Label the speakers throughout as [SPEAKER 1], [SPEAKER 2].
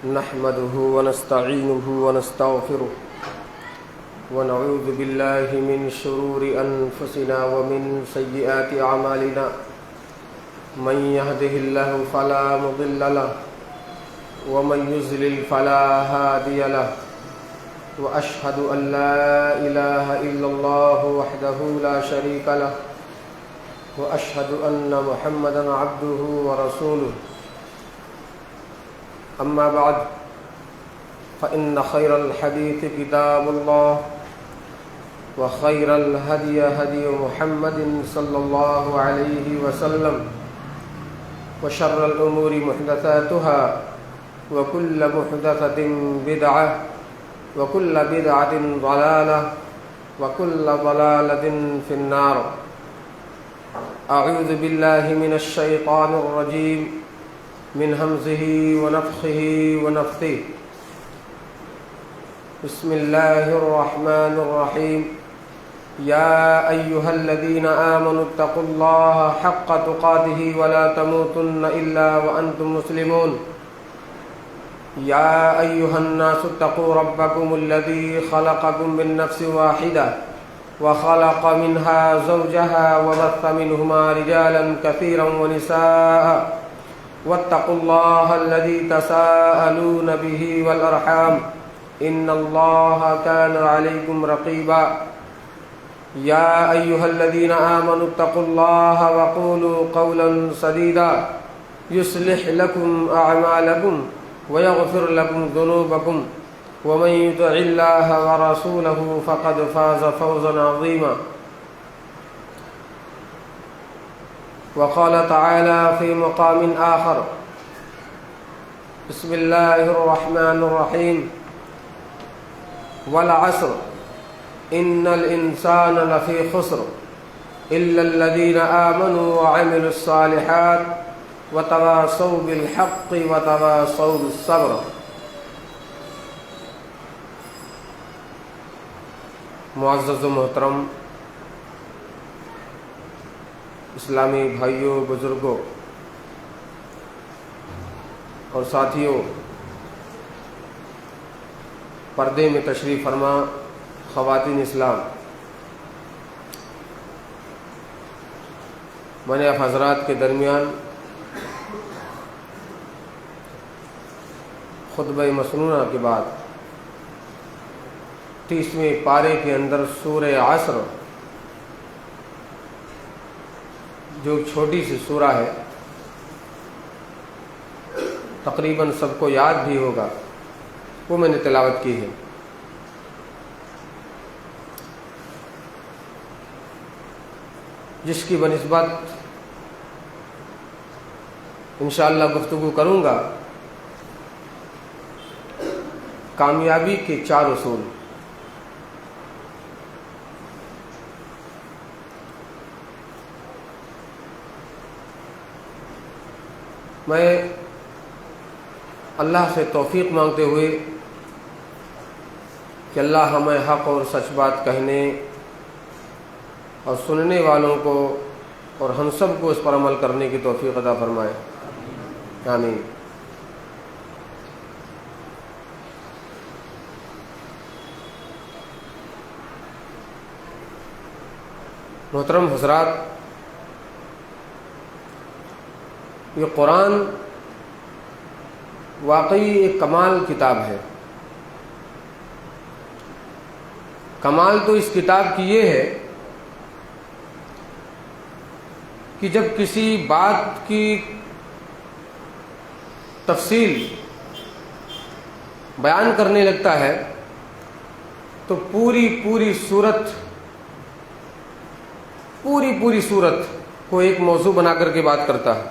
[SPEAKER 1] نحمده ونستعينه ونستغفره ونعوذ بالله من شرور أنفسنا ومن سيئات أعمالنا من يهده الله فلا مضل له ومن يضلل فلا هادي له وأشهد أن لا إله إلا الله وحده لا شريك له وأشهد أن محمدا عبده ورسوله أما بعد فإن خير الحديث كتاب الله وخير الهدي هدي محمد صلى الله عليه وسلم وشر الأمور محدثاتها وكل محدثة بدعة وكل بدعة ضلالة وكل ضلالة في النار. أعوذ بالله من الشيطان الرجيم من همزه ونفخه ونفثه. بسم الله الرحمن الرحيم. يا أيها الذين آمنوا اتقوا الله حق تقاته ولا تموتن إلا وأنتم مسلمون. يا أيها الناس اتقوا ربكم الذي خلقكم من نفس واحدة وخلق منها زوجها وبث منهما رجالا كثيرا ونساء واتقوا الله الذي تساءلون به والأرحام إن الله كان عليكم رقيبا. يا أيها الذين آمنوا اتقوا الله وقولوا قولا سديدا يصلح لكم أعمالكم ويغفر لكم ذنوبكم ومن يطع الله ورسوله فقد فاز فوزا عظيما. وقال تعالى في مقام آخر بسم الله الرحمن الرحيم. والعصر إن الإنسان لفي خسر إلا الذين آمنوا وعملوا الصالحات وتواصوا بالحق وتواصوا بالصبر. معزز و محترم اسلامی بھائیوں، بزرگوں اور ساتھیوں، پردے میں تشریف فرما خواتین اسلام، میں نے آپ حضرات کے درمیان خطبہ مسنونہ کے بعد 30ویں پارے کے اندر سورہ عصر، جو چھوٹی سی سورہ ہے، تقریباً سب کو یاد بھی ہوگا، وہ میں نے تلاوت کی ہے. جس کی بنسبت انشاءاللہ گفتگو کروں گا کامیابی کے 4 اصول. میں اللہ سے توفیق مانگتے ہوئے کہ اللہ ہمیں حق اور سچ بات کہنے اور سننے والوں کو اور ہم سب کو اس پر عمل کرنے کی توفیق عطا فرمائے. آمین. محترم حضرات، یہ قرآن واقعی ایک کمال کتاب ہے. کمال تو اس کتاب کی یہ ہے کہ جب کسی بات کی تفصیل بیان کرنے لگتا ہے تو پوری صورت کو ایک موضوع بنا کر کے بات کرتا ہے،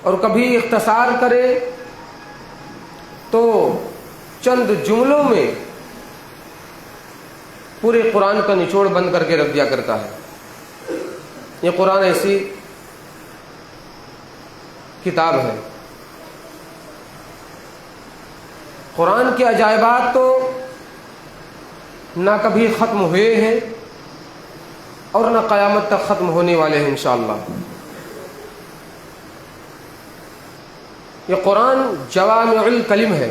[SPEAKER 1] اور کبھی اختصار کرے تو چند جملوں میں پورے قرآن کا نچوڑ بند کر کے رکھ دیا کرتا ہے. یہ قرآن ایسی کتاب ہے. قرآن کے عجائبات تو نہ کبھی ختم ہوئے ہیں اور نہ قیامت تک ختم ہونے والے ہیں انشاءاللہ. یہ قرآن جوامع الکلم ہے.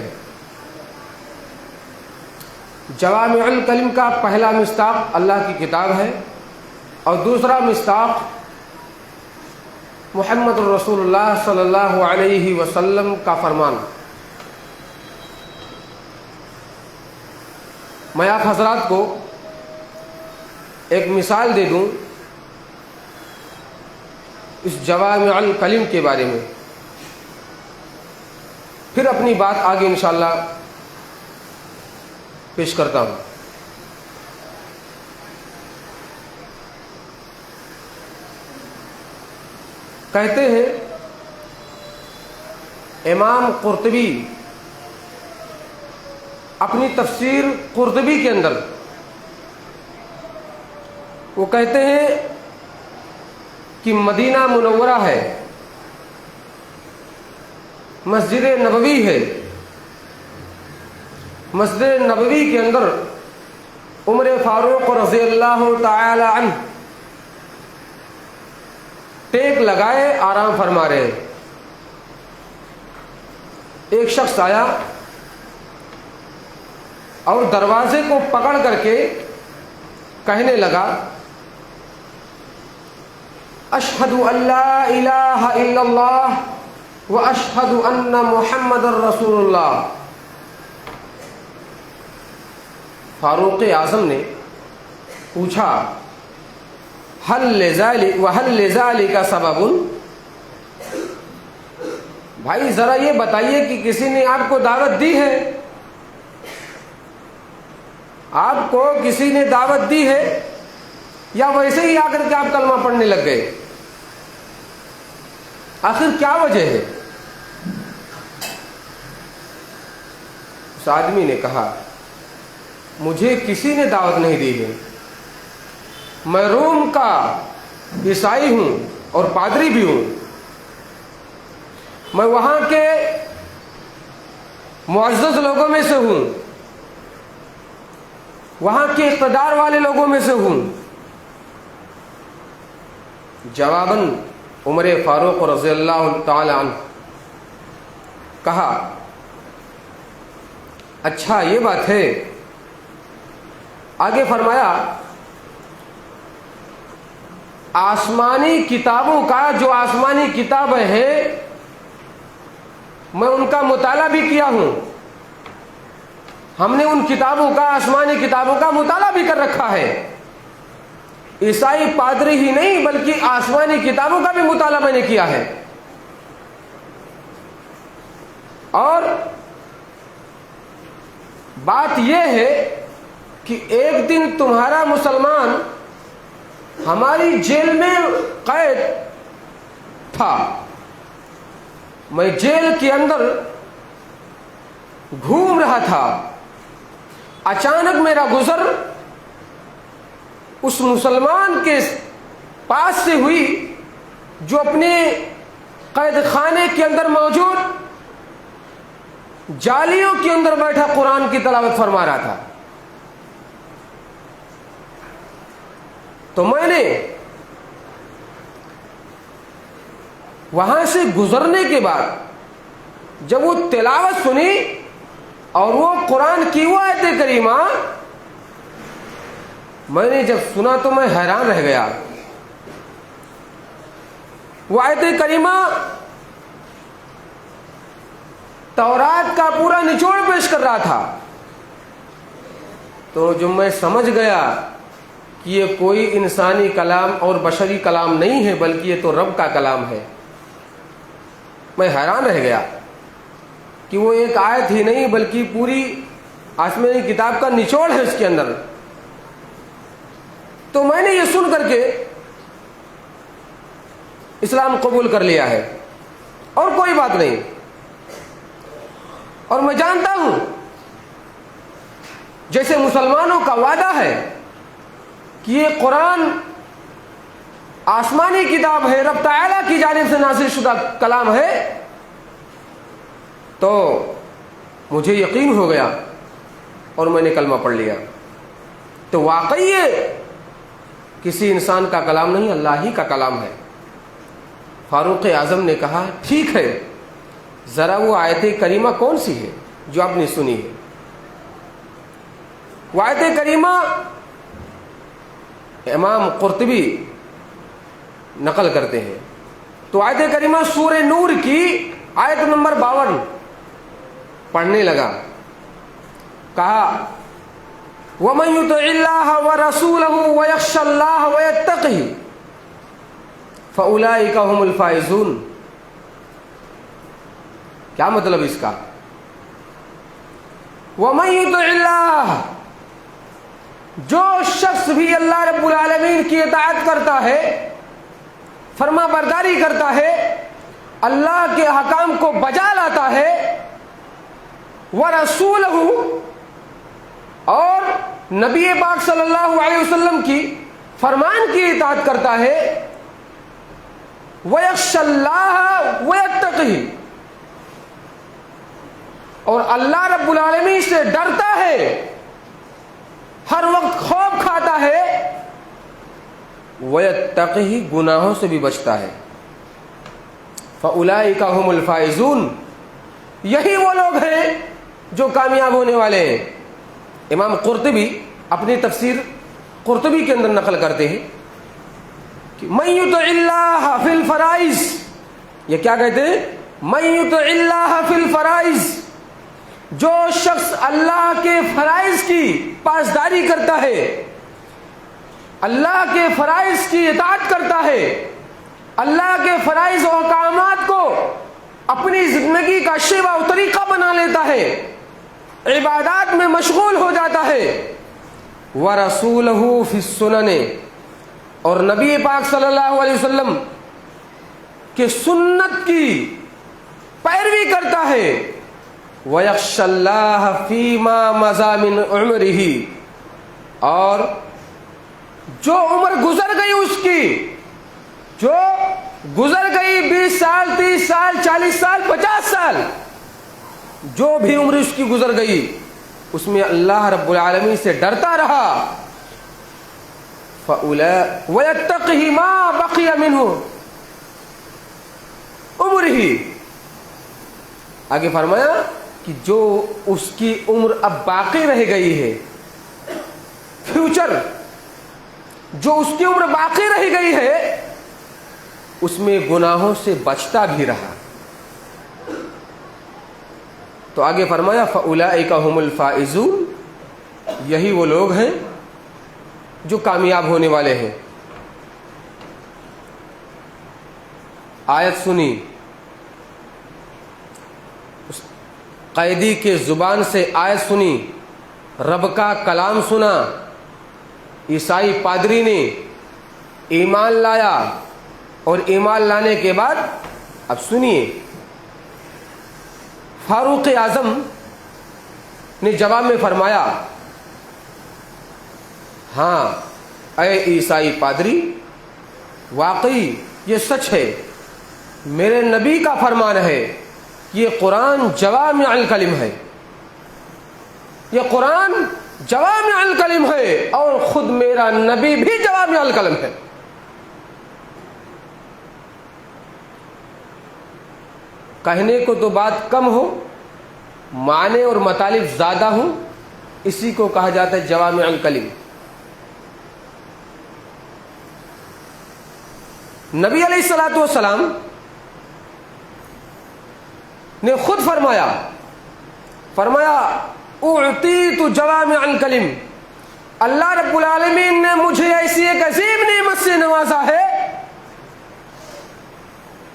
[SPEAKER 1] جوامع الکلم کا پہلا مصداق اللہ کی کتاب ہے اور دوسرا مصداق محمد الرسول اللہ صلی اللہ علیہ وسلم کا فرمان. میں آپ حضرات کو ایک مثال دے دوں اس جوامع الکلم کے بارے میں، پھر اپنی بات آگے انشاءاللہ پیش کرتا ہوں. کہتے ہیں امام قرطبی اپنی تفسیر قرطبی کے اندر وہ کہتے ہیں کہ مدینہ منورہ ہے، مسجد نبوی ہے، مسجد نبوی کے اندر عمر فاروق رضی اللہ تعالی عنہ ٹیک لگائے آرام فرما رہے ہیں. ایک شخص آیا اور دروازے کو پکڑ کر کے کہنے لگا اشہد ان لا الہ الا اللہ واشہد ان محمد رسول اللہ. فاروق اعظم نے پوچھا هل لذلك سبب؟ بھائی ذرا یہ بتائیے کہ کسی نے آپ کو دعوت دی ہے؟ آپ کو کسی نے دعوت دی ہے یا ویسے ہی آ کر کے آپ کلمہ پڑھنے لگ گئے؟ آخر کیا وجہ ہے؟ اس آدمی نے کہا مجھے کسی نے دعوت نہیں دی ہے، میں روم کا عیسائی ہوں اور پادری بھی ہوں، میں وہاں کے معزز لوگوں میں سے ہوں، وہاں کے اقتدار والے لوگوں میں سے ہوں. جواباً عمر فاروق رضی اللہ تعالی عنہ کہا اچھا یہ بات ہے. آگے فرمایا آسمانی کتابوں کا جو آسمانی کتابیں ہیں میں ان کا مطالعہ بھی کیا ہوں، ہم نے ان کتابوں کا آسمانی کتابوں کا مطالعہ بھی کر رکھا ہے. عیسائی پادری ہی نہیں بلکہ آسمانی کتابوں کا بھی مطالعہ میں نے کیا ہے. اور بات یہ ہے کہ ایک دن تمہارا مسلمان ہماری جیل میں قید تھا، میں جیل کے اندر گھوم رہا تھا، اچانک میرا گزر اس مسلمان کے پاس سے ہوئی جو اپنے قید خانے کے اندر موجود جالیوں کے اندر بیٹھا قرآن کی تلاوت فرما رہا تھا. تو میں نے وہاں سے گزرنے کے بعد جب وہ تلاوت سنی اور وہ قرآن کی وہ آیت کریمہ میں نے جب سنا تو میں حیران رہ گیا. وہ آیت کریمہ تورات کا پورا نچوڑ پیش کر رہا تھا. تو جب میں سمجھ گیا کہ یہ کوئی انسانی کلام اور بشری کلام نہیں ہے بلکہ یہ تو رب کا کلام ہے، میں حیران رہ گیا کہ وہ ایک آیت ہی نہیں بلکہ پوری آسمانی کتاب کا نچوڑ ہے اس کے اندر. تو میں نے یہ سن کر کے اسلام قبول کر لیا ہے اور کوئی بات نہیں. اور میں جانتا ہوں جیسے مسلمانوں کا وعدہ ہے کہ یہ قرآن آسمانی کتاب ہے، رب تعالیٰ کی جانب سے نازل شدہ کلام ہے، تو مجھے یقین ہو گیا اور میں نے کلمہ پڑھ لیا. تو واقعی یہ کسی انسان کا کلام نہیں، اللہ ہی کا کلام ہے. فاروق اعظم نے کہا ٹھیک ہے ذرا وہ آیت کریمہ کون سی ہے جو آپ نے سنی ہے؟ وہ آیت کریمہ امام قرطبی نقل کرتے ہیں. تو آیت کریمہ سورہ نور کی آیت نمبر 52 پڑھنے لگا. کہا وَمَن يُطِعِ اللَّهَ وَرَسُولَهُ وَيَخْشَ اللَّهَ وَيَتَّقِهِ فَأُولَٰئِكَ هُمُ الْفَائِزُونَ. کیا مطلب اس کا؟ وَمَن يُطِعِ اللَّهَ، جو شخص بھی اللہ رب العالمین کی اطاعت کرتا ہے، فرما برداری کرتا ہے، اللہ کے احکام کو بجا لاتا ہے، وَرَسُولَهُ، اور نبی پاک صلی اللہ علیہ وسلم کی فرمان کی اطاعت کرتا ہے، وَيَخْشَ اللَّهَ وَيَتَّقِهِ، اور اللہ رب العالمین سے ڈرتا ہے، ہر وقت خوف کھاتا ہے، وَيَتَّقِهِ، گناہوں سے بھی بچتا ہے، فَأُولَٰئِكَ هُمُ الْفَائِزُونَ، یہی وہ لوگ ہیں جو کامیاب ہونے والے ہیں. امام قرطبی اپنی تفسیر قرطبی کے اندر نقل کرتے ہیں کہ مَن يُطِعِ اللَّهَ فِي الْفَرَائِضِ، یہ کیا کہتے ہیں؟ مَن يُطِعِ اللَّهَ فِي الْفَرَائِضِ، جو شخص اللہ کے فرائض کی پاسداری کرتا ہے، اللہ کے فرائض کی اطاعت کرتا ہے، اللہ کے فرائض و احکامات کو اپنی زندگی کا شیوہ و طریقہ بنا لیتا ہے، عبادات میں مشغول ہو جاتا ہے، وَرَسُولَهُ فِي السُّنَنِ، اور نبی پاک صلی اللہ علیہ وسلم کے سنت کی پیروی کرتا ہے، وَيَخْشَ اللَّهَ فِي مَا مَضَىٰ مِنْ عُمْرِهِ، اور جو عمر گزر گئی اس کی، جو گزر گئی 20 سال 30 سال 40 سال 50 سال، جو بھی عمر اس کی گزر گئی اس میں اللہ رب العالمین سے ڈرتا رہا، وَيَتَّقِهِ مَا بَقِيَ مِنْهُ عُمْرِهِ، آگے فرمایا کہ جو اس کی عمر اب باقی رہ گئی ہے، فیوچر جو اس کی عمر باقی رہ گئی ہے، اس میں گناہوں سے بچتا بھی رہا. تو آگے فرمایا فَأُولَٰئِكَ هُمُ الْفَائِزُونَ، یہی وہ لوگ ہیں جو کامیاب ہونے والے ہیں. آیت سنی، اس قیدی کے زبان سے آیت سنی، رب کا کلام سنا، عیسائی پادری نے ایمان لایا، اور ایمان لانے کے بعد اب سنیے، فاروق اعظم نے جواب میں فرمایا، ہاں اے عیسائی پادری، واقعی یہ سچ ہے، میرے نبی کا فرمان ہے، یہ قرآن جوامع الکلم ہے، یہ قرآن جوامع الکلم ہے، اور خود میرا نبی بھی جوامع الکلم ہے. کہنے کو تو بات کم ہو، معنی اور مطالب زیادہ ہوں، اسی کو کہا جاتا ہے جوامع الکلم. نبی علیہ الصلوۃ والسلام نے خود فرمایا اعطیت جوامع الکلم، اللہ رب العالمین نے مجھے ایسی ایک عظیم نعمت سے نوازا ہے،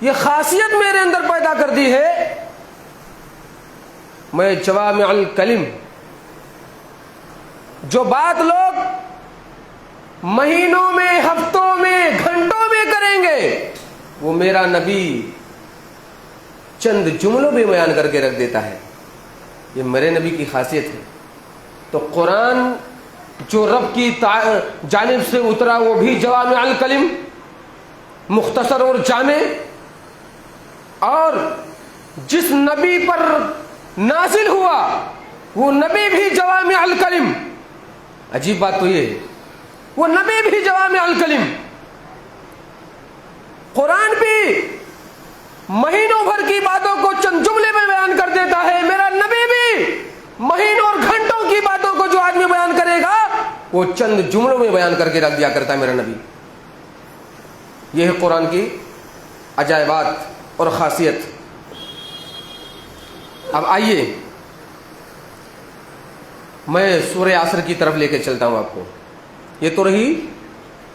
[SPEAKER 1] یہ خاصیت میرے اندر پیدا کر دی ہے، میں جوامع الکلم، جو بات لوگ مہینوں میں، ہفتوں میں، گھنٹوں میں کریں گے، وہ میرا نبی چند جملوں میں بیان کر کے رکھ دیتا ہے. یہ میرے نبی کی خاصیت ہے. تو قرآن جو رب کی جانب سے اترا وہ بھی جوامع الکلم، مختصر اور جامع، اور جس نبی پر نازل ہوا وہ نبی بھی جوامع الکلم. عجیب بات تو یہ ہے، وہ نبی بھی جوامع الکلم. قرآن بھی مہینوں بھر کی باتوں کو چند جملے وہ چند جملوں میں بیان کر کے رکھ دیا کرتا ہے میرا نبی. یہ ہے قرآن کی عجائبات اور خاصیت. اب آئیے میں سورہ عصر کی طرف لے کے چلتا ہوں آپ کو. یہ تو رہی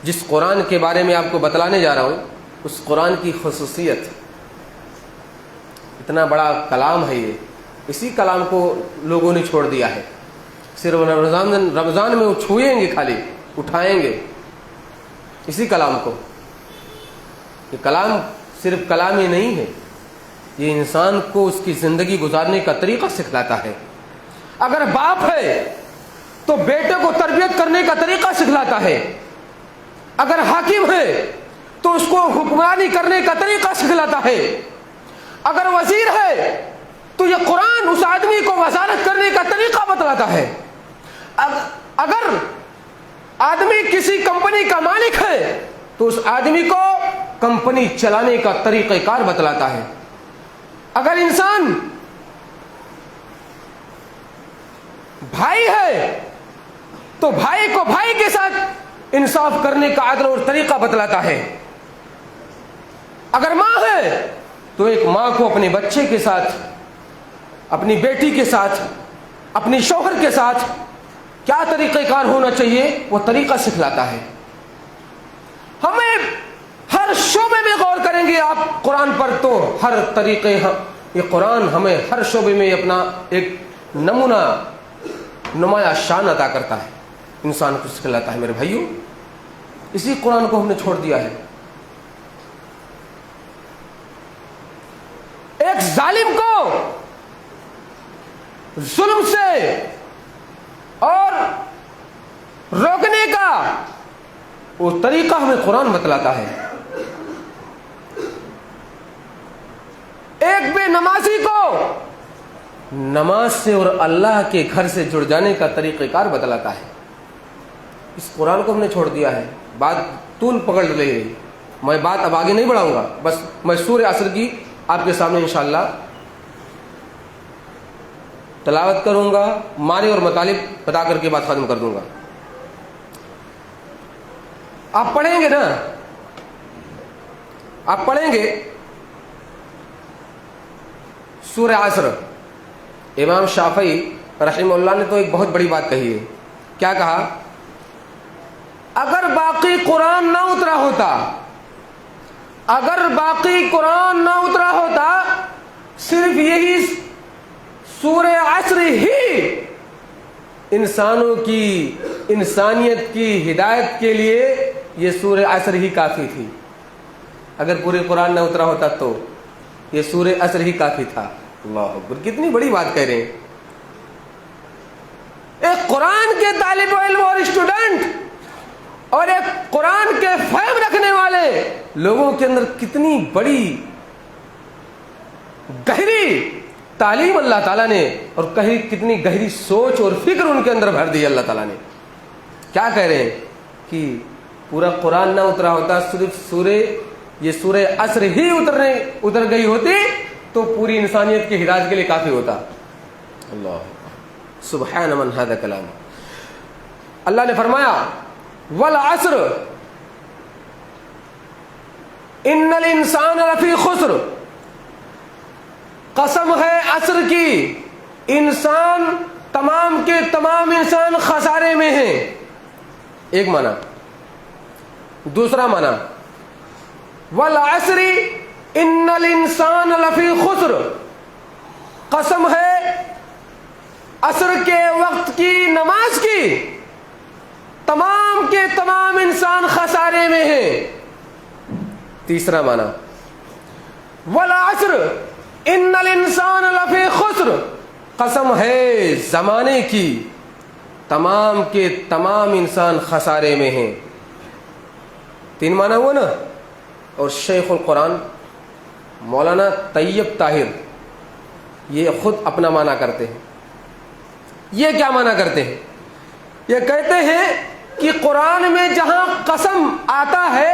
[SPEAKER 1] جس قرآن کے بارے میں آپ کو بتلانے جا رہا ہوں اس قرآن کی خصوصیت. اتنا بڑا کلام ہے یہ, اسی کلام کو لوگوں نے چھوڑ دیا ہے. صرف رمضان میں وہ چھوئیں گے, خالی اٹھائیں گے اسی کلام کو. یہ کلام صرف کلام ہی نہیں ہے, یہ انسان کو اس کی زندگی گزارنے کا طریقہ سکھلاتا ہے. اگر باپ ہے تو بیٹے کو تربیت کرنے کا طریقہ سکھلاتا ہے. اگر حاکم ہے تو اس کو حکمرانی کرنے کا طریقہ سکھلاتا ہے. اگر وزیر ہے تو یہ قرآن اس آدمی کو وزارت کرنے کا طریقہ بتلاتا ہے. اگر آدمی کسی کمپنی کا مالک ہے تو اس آدمی کو کمپنی چلانے کا طریقہ کار بتلاتا ہے. اگر انسان بھائی ہے تو بھائی کو بھائی کے ساتھ انصاف کرنے کا عدل اور طریقہ بتلاتا ہے. اگر ماں ہے تو ایک ماں کو اپنے بچے کے ساتھ, اپنی بیٹی کے ساتھ, اپنی شوہر کے ساتھ کیا طریقہ کار ہونا چاہیے وہ طریقہ سکھلاتا ہے. ہمیں ہر شعبے میں غور کریں گے آپ قرآن پر تو ہر طریقے, یہ قرآن ہمیں ہر شعبے میں اپنا ایک نمونہ نمایاں شان عطا کرتا ہے, انسان کو سکھلاتا ہے. میرے بھائیوں, اسی قرآن کو ہم نے چھوڑ دیا ہے. ایک ظالم کو ظلم سے اور روکنے کا وہ طریقہ ہمیں قرآن بتلاتا ہے. ایک بے نمازی کو نماز سے اور اللہ کے گھر سے جڑ جانے کا طریقہ کار بتلاتا ہے. اس قرآن کو ہم نے چھوڑ دیا ہے. بات طول پکڑ لے گئی, میں بات اب آگے نہیں بڑھاؤں گا. بس میں سورہ عصر کی آپ کے سامنے انشاءاللہ تلاوت کروں گا, معنی اور مطالب بتا کر کے بات ختم کر دوں گا. آپ پڑھیں گے نا, آپ پڑھیں گے سورہ عصر. امام شافعی رحمہ اللہ نے تو ایک بہت بڑی بات کہی ہے. کیا کہا؟ اگر باقی قرآن نہ اترا ہوتا, اگر باقی قرآن نہ اترا ہوتا, صرف یہی سورہ عصر ہی انسانوں کی, انسانیت کی ہدایت کے لیے یہ سورہ عصر ہی کافی تھی. اگر پورے قرآن نہ اترا ہوتا تو یہ سورہ عصر ہی کافی تھا. اللہ اکبر, کتنی بڑی بات کہہ رہے ہیں. ایک قرآن کے طالب علم اور اسٹوڈنٹ اور ایک قرآن کے فہم رکھنے والے لوگوں کے اندر کتنی بڑی گہری تعلیم اللہ تعالیٰ نے اور کتنی گہری سوچ اور فکر ان کے اندر بھر دی اللہ تعالیٰ نے. کیا کہہ رہے ہیں کہ پورا قرآن نہ اترا ہوتا, صرف یہ سورہ عصر ہی اتر گئی ہوتی تو پوری انسانیت کی ہدایت کے لیے کافی ہوتا. اللہ سبحان من ھذا کلام. اللہ نے فرمایا والعصر ان الانسان لفی خسر, قسم ہے عصر کی, انسان تمام کے تمام انسان خسارے میں ہیں. ایک معنی. دوسرا معنی والعصر ان الانسان لفی خسر, قسم ہے عصر کے وقت کی نماز کی تمام کے تمام انسان خسارے میں ہیں. تیسرا معنی والعصر ان الانسان لفی خسر, قسم ہے زمانے کی تمام کے تمام انسان خسارے میں ہیں. تین معنی ہوا نا. اور شیخ القرآن مولانا طیب طاہر یہ خود اپنا معنی کرتے ہیں. یہ کیا معنی کرتے ہیں؟ یہ کہتے ہیں کہ قرآن میں جہاں قسم آتا ہے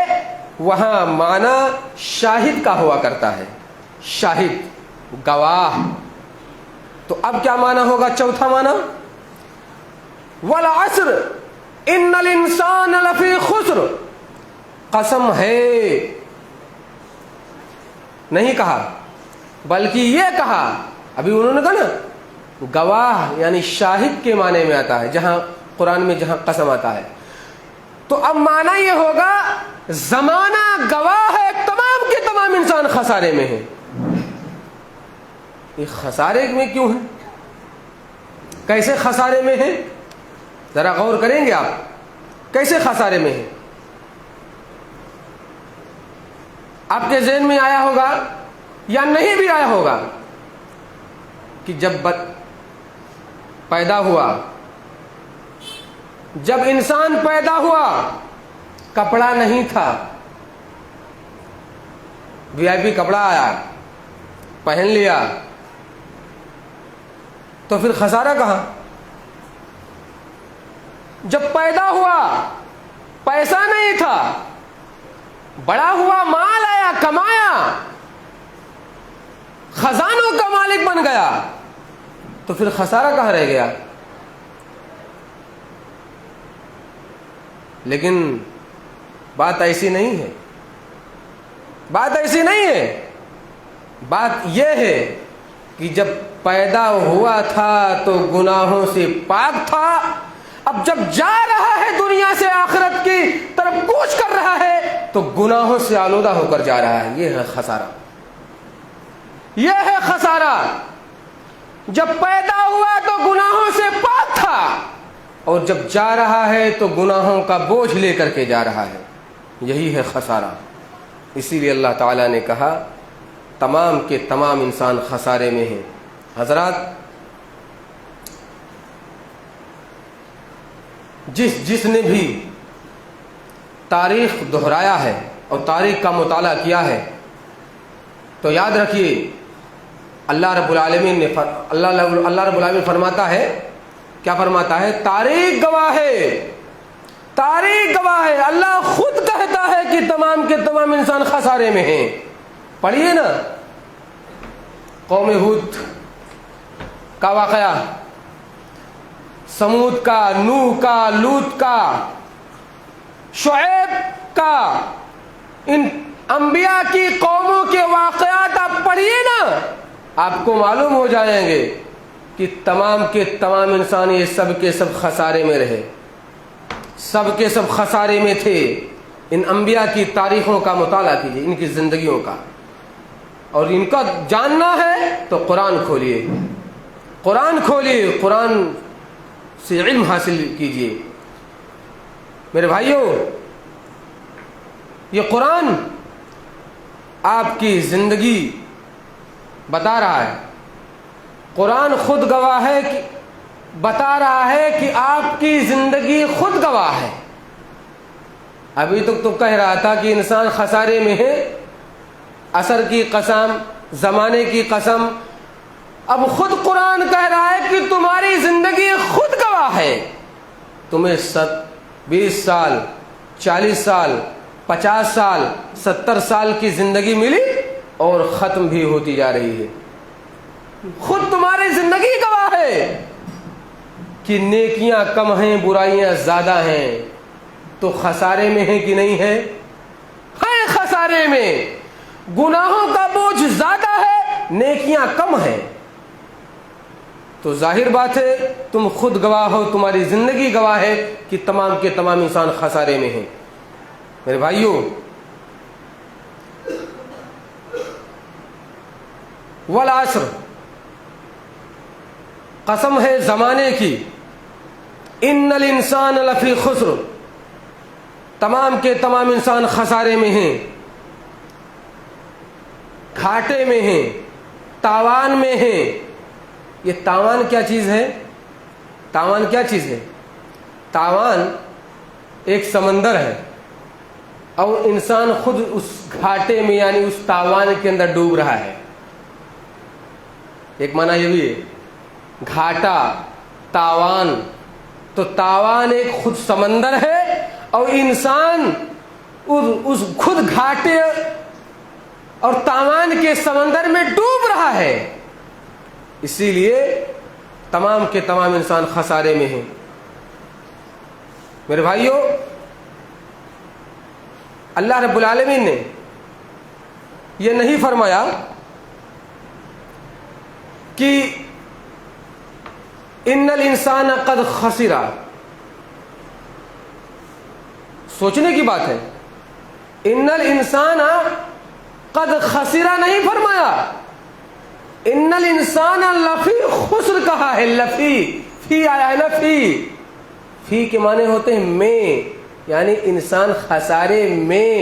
[SPEAKER 1] وہاں معنی شاہد کا ہوا کرتا ہے. شاہد, گواہ. تو اب کیا معنی ہوگا چوتھا معنی؟ والعصر ان الانسان لفی خسر، قسم ہے، نہیں کہا بلکہ یہ کہا، ابھی انہوں نے کہا نا گواہ یعنی شاہد کے معنی میں آتا ہے جہاں قرآن میں جہاں قسم آتا ہے، تو اب معنی یہ ہوگا زمانہ گواہ ہے، تمام کے تمام انسان خسارے میں ہیں۔ یہ خسارے میں کیوں ہے؟ کیسے خسارے میں ہیں؟ ذرا غور کریں گے آپ، کیسے خسارے میں ہیں؟ آپ کے ذہن میں آیا ہوگا یا نہیں بھی آیا ہوگا کہ جب پیدا ہوا، جب انسان پیدا ہوا کپڑا نہیں تھا، وی آئی پی کپڑا آیا پہن لیا، تو پھر خسارہ کہاں؟ جب پیدا ہوا پیسہ نہیں تھا، بڑا ہوا مال آیا، کمایا، خزانوں کا مالک بن گیا، تو پھر خسارہ کہاں رہ گیا؟ لیکن بات ایسی نہیں ہے، بات ایسی نہیں ہے، بات یہ ہے کہ جب پیدا ہوا تھا تو گناہوں سے پاک تھا، اب جب جا رہا ہے دنیا سے آخرت کی طرف کوچ کر رہا ہے تو گناہوں سے آلودہ ہو کر جا رہا ہے۔ یہ ہے خسارہ، یہ ہے خسارہ۔ جب پیدا ہوا تو گناہوں سے پاک تھا، اور جب جا رہا ہے تو گناہوں کا بوجھ لے کر کے جا رہا ہے، یہی ہے خسارہ۔ اسی لیے اللہ تعالیٰ نے کہا تمام کے تمام انسان خسارے میں ہیں۔ حضرات، جس نے بھی تاریخ دہرایا ہے اور تاریخ کا مطالعہ کیا ہے تو یاد رکھیے اللہ رب العالمین فرماتا ہے، کیا فرماتا ہے؟ تاریخ گواہ ہے، تاریخ گواہ ہے۔ اللہ خود کہتا ہے کہ تمام کے تمام انسان خسارے میں ہیں۔ پڑھیے نا قوم ہود کا واقعہ، سمود کا، نوح کا، لوط کا، شعیب کا، ان انبیاء کی قوموں کے واقعات آپ پڑھیے نا، آپ کو معلوم ہو جائیں گے کہ تمام کے تمام انسان یہ سب کے سب خسارے میں رہے، سب کے سب خسارے میں تھے۔ ان انبیاء کی تاریخوں کا مطالعہ کیجیے، ان کی زندگیوں کا، اور ان کا جاننا ہے تو قرآن کھولیے، قرآن کھولیے، قرآن سے علم حاصل کیجیے۔ میرے بھائیوں، یہ قرآن آپ کی زندگی بتا رہا ہے، قرآن خود گواہ ہے کہ بتا رہا ہے کہ آپ کی زندگی خود گواہ ہے۔ ابھی تک تو کہہ رہا تھا کہ انسان خسارے میں ہے، عصر کی قسم، زمانے کی قسم، اب خود قرآن کہہ رہا ہے کہ تمہاری زندگی خود گواہ ہے۔ تمہیں 20 سال، 40 سال، 50 سال، 70 سال کی زندگی ملی اور ختم بھی ہوتی جا رہی ہے۔ خود تمہاری زندگی گواہ ہے کہ نیکیاں کم ہیں، برائیاں زیادہ ہیں، تو خسارے میں ہیں کہ نہیں ہے؟ ہے خسارے میں۔ گناہوں کا بوجھ زیادہ ہے، نیکیاں کم ہیں، تو ظاہر بات ہے تم خود گواہ ہو، تمہاری زندگی گواہ ہے کہ تمام کے تمام انسان خسارے میں ہیں۔ میرے بھائیوں، والعصر، قسم ہے زمانے کی، ان الانسان لفی خسر، تمام کے تمام انسان خسارے میں ہیں، گھاٹے میں ہیں، تاوان میں ہیں۔ یہ تاوان کیا چیز ہے؟ تاوان کیا چیز ہے؟ تاوان ایک سمندر ہے اور انسان خود اس گھاٹے میں یعنی اس تاوان کے اندر ڈوب رہا ہے۔ ایک معنی یہ بھی ہے، گھاٹا، تاوان، تو تاوان ایک خود سمندر ہے اور انسان اس خود گھاٹے اور تاوان کے سمندر میں ڈوب رہا ہے۔ اسی لیے تمام کے تمام انسان خسارے میں ہیں۔ میرے بھائیوں، اللہ رب العالمین نے یہ نہیں فرمایا کہ ان الانسان قد خسرا، سوچنے کی بات ہے، ان الانسان قد خسرا نہیں فرمایا، ان الانسان لفی خسر کہا ہے، لفی، فی آیا ہے نا، فی کے معنی ہوتے ہیں میں، یعنی انسان خسارے میں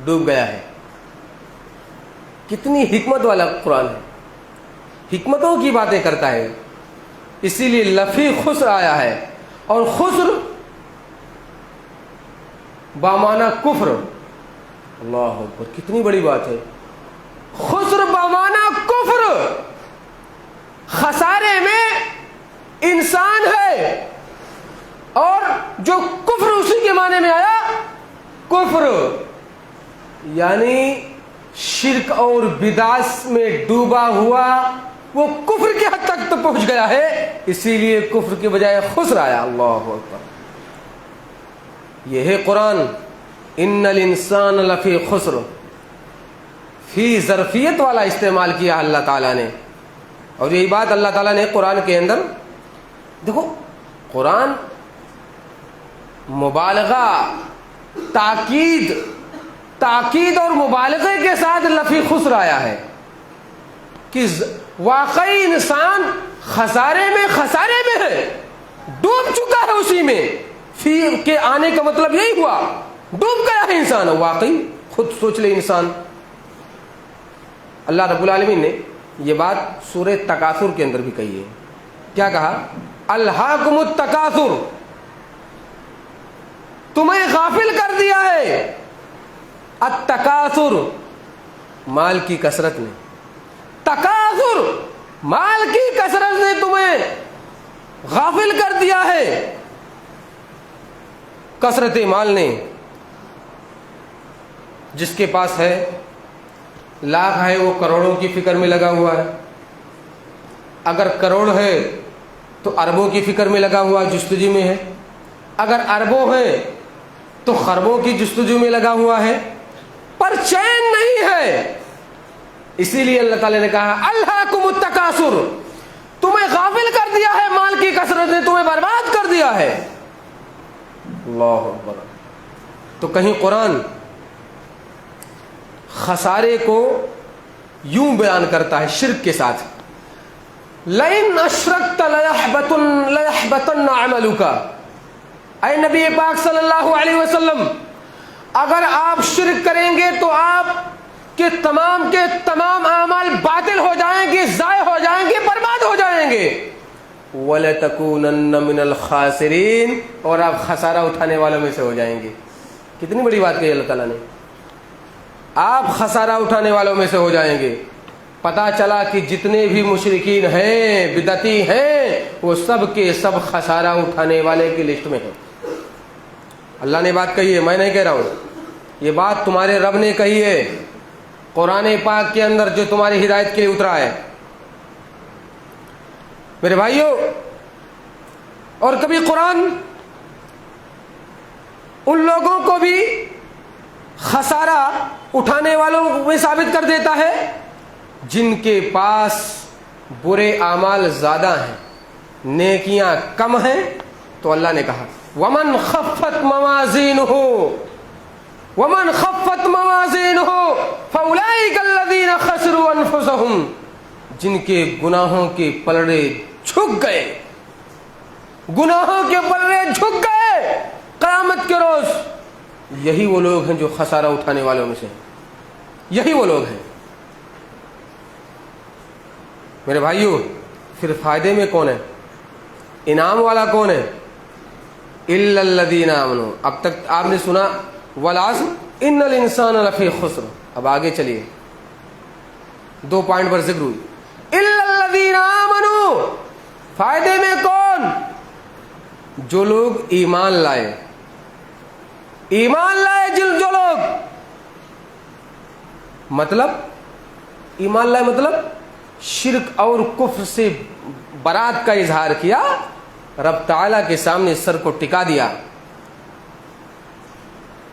[SPEAKER 1] ڈوب گیا ہے۔ کتنی حکمت والا قرآن ہے، حکمتوں کی باتیں کرتا ہے، اسی لیے لفی خسر آیا ہے۔ اور خسر بامانہ کفر، اللہ اکبر، کتنی بڑی بات ہے، خسر بامانہ کفر، خسارے میں انسان ہے، اور جو کفر اسی کے معنی میں آیا، کفر یعنی شرک اور بدعت میں ڈوبا ہوا، وہ کفر کی حد تک تو پہنچ گیا ہے، اسی لیے کفر کی بجائے خسر آیا۔ اللہ اکبر، یہ ہے قرآن، ان الانسان لفی خسر، فی ظرفیت والا استعمال کیا اللہ تعالیٰ نے۔ اور یہی بات اللہ تعالیٰ نے قرآن کے اندر، دیکھو قرآن مبالغہ، تاکید اور مبالغے کے ساتھ لفی خسر آیا ہے کہ واقعی انسان خسارے میں ہے، ڈوب چکا ہے اسی میں۔ فی کے آنے کا مطلب یہی ہوا، ڈوب گیا ہے انسان، واقعی خود سوچ لے انسان۔ اللہ رب العالمین نے یہ بات سورہ تکاثر کے اندر بھی کہی ہے، کیا کہا؟ الہاکم التکاثر، تمہیں غافل کر دیا ہے التکاثر، مال کی کثرت نے، تکاثر مال کی کثرت نے تمہیں غافل کر دیا ہے، کثرت مال نے۔ جس کے پاس ہے لاکھ ہے وہ کروڑوں کی فکر میں لگا ہوا ہے، اگر کروڑ ہے تو اربوں کی فکر میں لگا ہوا جستجو میں ہے، اگر اربوں ہے تو خربوں کی جستجو میں لگا ہوا ہے، پر چین نہیں ہے۔ اسی لیے اللہ تعالی نے کہا الہاکم التکاثر، تمہیں غافل کر دیا ہے، مال کی کثرت نے تمہیں برباد کر دیا ہے۔ اللہ اکبر۔ تو کہیں قرآن خسارے کو یوں بیان کرتا ہے شرک کے ساتھ، لئن اشرکت لیحبطن عملک، اے نبی پاک صلی اللہ علیہ وسلم، اگر آپ شرک کریں گے تو آپ کے تمام اعمال باطل ہو جائیں گے، ضائع ہو جائیں گے، برباد ہو جائیں گے، وَلَتَكُونَنَّ مِنَ الْخَاسِرِينَ، اور آپ خسارہ اٹھانے والوں میں سے ہو جائیں گے۔ کتنی بڑی بات کہی اللہ تعالیٰ نے، آپ خسارہ اٹھانے والوں میں سے ہو جائیں گے۔ پتا چلا کہ جتنے بھی مشرکین ہیں، بدعتی ہیں، وہ سب کے سب خسارہ اٹھانے والے کی لسٹ میں ہیں۔ اللہ نے بات کہی ہے، میں نہیں کہہ رہا ہوں، یہ بات تمہارے رب نے کہی ہے قرآن پاک کے اندر، جو تمہاری ہدایت کے لیے اترا ہے۔ میرے بھائیوں، اور کبھی قرآن ان لوگوں کو بھی خسارہ اٹھانے والوں میں ثابت کر دیتا ہے جن کے پاس برے اعمال زیادہ ہیں، نیکیاں کم ہیں۔ تو اللہ نے کہا وَمَنْ خَفَّتْ مَوَازِينُهُ فَأُولَئِكَ الَّذِينَ خَسِرُوا أَنفُسَهُمْ، جن کے گناہوں کے پلڑے جھک گئے، گناہوں کے پلڑے جھک گئے قیامت کے روز، یہی وہ لوگ ہیں جو خسارہ اٹھانے والوں میں سے ہیں، یہی وہ لوگ ہیں۔ میرے بھائیوں، پھر فائدے میں کون ہے، انعام والا کون ہے؟ الا الذین آمنوا۔ اب تک آپ نے سنا والعصر ان الانسان لفی خسر، اب آگے چلیے، 2 پوائنٹ پر ذکر ہوئی، الا الذین آمنوا، فائدے میں کون؟ جو لوگ ایمان لائے، ایمان لائے جو لوگ، مطلب ایمان لائے مطلب شرک اور کفر سے برات کا اظہار کیا، رب تعالیٰ کے سامنے سر کو ٹکا دیا،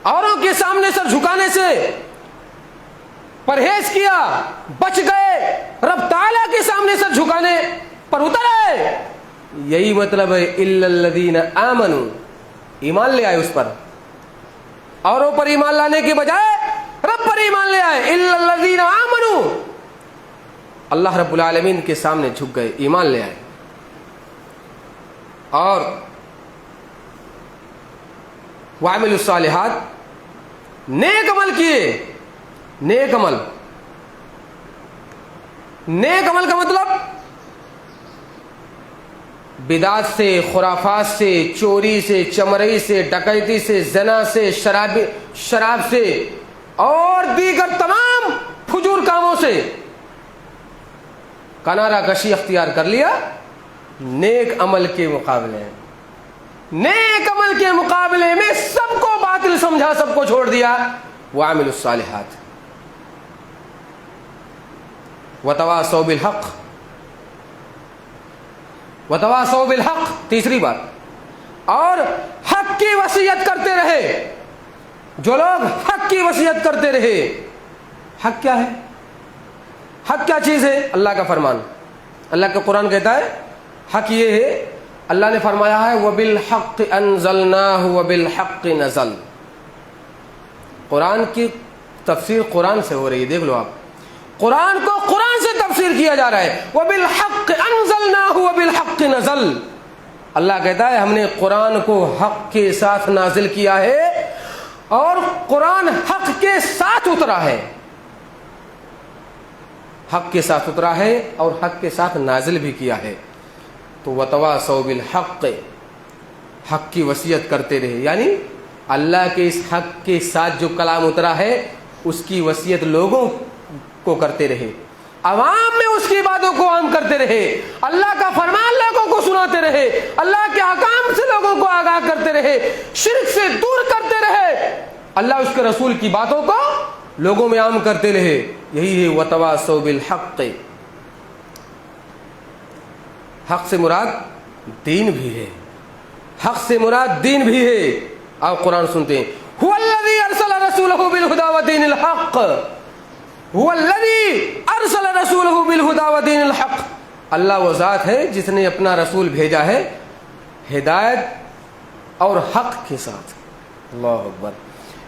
[SPEAKER 1] اوروں کے سامنے سر جھکانے سے پرہیز کیا، بچ گئے، رب تعالیٰ کے سامنے سر جھکانے پر اتر آئے، یہی مطلب ہے الا الذین آمنوا، ایمان لے آئے اس پر، اوروں پر ایمان لانے کے بجائے رب پر ایمان لے آئے، الا الذین آمنوا، اللہ رب العالمین کے سامنے جھک گئے، ایمان لے آئے اور وعملوا الصالحات، نیک عمل کیے۔ نیک عمل، نیک عمل کا مطلب بدعات سے، خرافات سے، چوری سے، چمرئی سے، ڈکیتی سے، زنا سے، شراب سے اور دیگر تمام فجور کاموں سے کنارہ کشی اختیار کر لیا نیک عمل کے مقابلے میں۔ نیک عمل کے مقابلے میں سب کو باطل سمجھا، سب کو چھوڑ دیا۔ وعملوا الصالحات وتواصوا بالحق، وتواصوا بالحق، تیسری بات، اور حق کی وصیت کرتے رہے۔ جو لوگ حق کی وصیت کرتے رہے، حق کیا ہے؟ حق کیا چیز ہے؟ اللہ کا فرمان، اللہ کا قرآن کہتا ہے حق یہ ہے، اللہ نے فرمایا ہے وَبِالْحَقِّ أَنزَلْنَاهُ وَبِالْحَقِّ نَزَلَ۔ قرآن کی تفسیر قرآن سے ہو رہی ہے، دیکھ لو آپ، قرآن کو قرآن سے تفسیر کیا جا رہا ہے۔ وَبِالْحَقِّ أَنزَلْنَاهُ وَبِالْحَقِّ نَزَلَ، اللہ کہتا ہے ہم نے قرآن کو حق کے ساتھ نازل کیا ہے اور قرآن حق کے ساتھ اترا ہے، حق کے ساتھ اترا ہے اور حق کے ساتھ نازل بھی کیا ہے۔ تو وتواصوا بالحق، حق کی وصیت کرتے رہے، یعنی اللہ کے اس حق کے ساتھ جو کلام اترا ہے اس کی وصیت لوگوں کو کرتے رہے، عوام میں اس کی باتوں کو عام کرتے رہے، اللہ کا فرمان لوگوں کو سناتے رہے، اللہ کے احکام سے لوگوں کو آگاہ کرتے رہے، شرک سے دور کرتے رہے، اللہ اس کے رسول کی باتوں کو لوگوں میں عام کرتے رہے۔ یہی ہے وتواصوا بالحق۔ حق سے مراد دین بھی ہے، حق سے مراد دین بھی ہے۔ آپ قرآن سنتے ہیں هو الذي ارسل رسوله بالهدى ودين الحق، هو الذي ارسل رسوله بالهدى ودين الحق، اللہ وہ ذات ہے جس نے اپنا رسول بھیجا ہے ہدایت اور حق کے ساتھ۔ اللہ اکبر،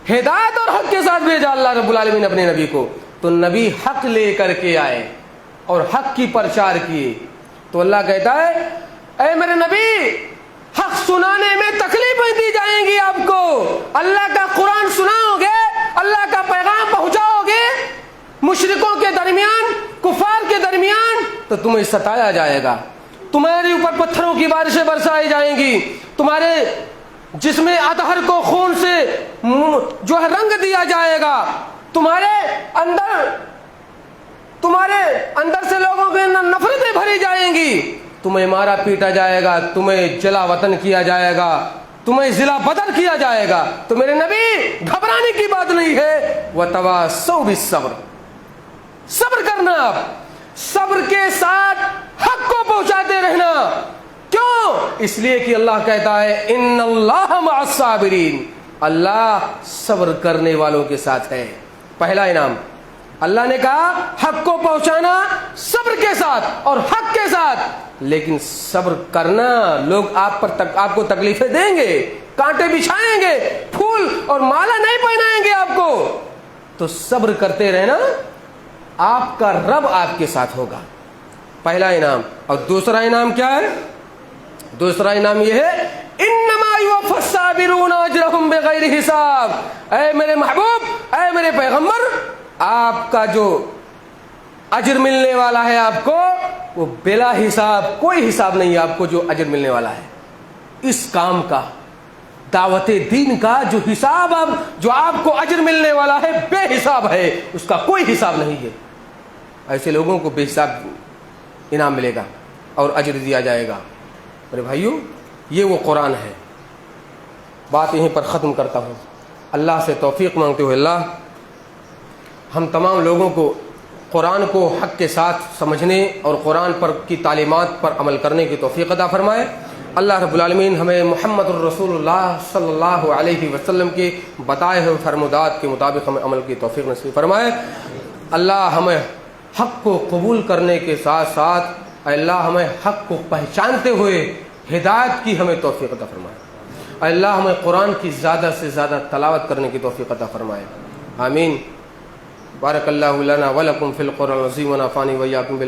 [SPEAKER 1] ہدایت اور حق کے ساتھ بھیجا اللہ رب العالمین اپنے نبی کو، تو نبی حق لے کر کے آئے اور حق کی پرچار کیے۔ تو اللہ کہتا ہے اے میرے نبی، حق سنانے میں تکلیفیں دی جائیں گی آپ کو، اللہ کا قرآن سناؤ گے، اللہ کا پیغام پہنچاؤ گے مشرکوں کے درمیان، کفار کے درمیان، تو تمہیں ستایا جائے گا، تمہارے اوپر پتھروں کی بارشیں برسائی جائیں گی، تمہارے جسم اطہر کو خون سے جو ہے رنگ دیا جائے گا، تمہارے اندر سے لوگوں کے نفرتیں بھری جائیں گی، تمہیں مارا پیٹا جائے گا، تمہیں جلا وطن کیا جائے گا، تمہیں ضلع بدر کیا جائے گا۔ تو میرے نبی گھبرانے کی بات نہیں ہے، وتواصوا بالصبر، صبر کرنا، آپ صبر کے ساتھ حق کو پہنچاتے رہنا۔ کیوں؟ اس لیے کہ اللہ کہتا ہے ان اللہ مع الصابرین، اللہ صبر کرنے والوں کے ساتھ ہے۔ پہلا انعام اللہ نے کہا حق کو پہنچانا صبر کے ساتھ اور حق کے ساتھ، لیکن صبر کرنا، لوگ آپ کو تکلیفیں دیں گے، کانٹے بچھائیں گے، پھول اور مالا نہیں پہنائیں گے آپ کو، تو صبر کرتے رہنا، آپ کا رب آپ کے ساتھ ہوگا۔ پہلا انعام۔ اور دوسرا انعام کیا ہے؟ دوسرا انعام یہ ہے انما یوفی الصابرون اجرهم بغیر حساب۔ اے میرے محبوب، اے میرے پیغمبر، آپ کا جو اجر ملنے والا ہے آپ کو، وہ بلا حساب، کوئی حساب نہیں ہے آپ کو جو اجر ملنے والا ہے اس کام کا، دعوت دین کا جو حساب جو آپ کو اجر ملنے والا ہے بے حساب ہے، اس کا کوئی حساب نہیں ہے۔ ایسے لوگوں کو بے حساب انعام ملے گا اور اجر دیا جائے گا۔ میرے بھائیوں، یہ وہ قرآن ہے۔ بات یہیں پر ختم کرتا ہوں، اللہ سے توفیق مانگتے ہوئے اللہ ہم تمام لوگوں کو قرآن کو حق کے ساتھ سمجھنے اور قرآن پر کی تعلیمات پر عمل کرنے کی توفیق عطا فرمائے۔ اللہ رب العالمین ہمیں محمد الرسول اللہ صلی اللہ علیہ وسلم کے بتائے ہوئے فرمودات کے مطابق ہمیں عمل کی توفیق نصیب فرمائے۔ اللہ ہمیں حق کو قبول کرنے کے ساتھ ساتھ اے اللہ ہمیں حق کو پہچانتے ہوئے ہدایت کی ہمیں توفیق عطا فرمائے۔ اے اللہ ہمیں قرآن کی زیادہ سے زیادہ تلاوت کرنے کی توفیق عطا فرمائے، آمین۔ بارک اللہ لنا ولکم فی القرآن العظیم ونفعنی وإیاکم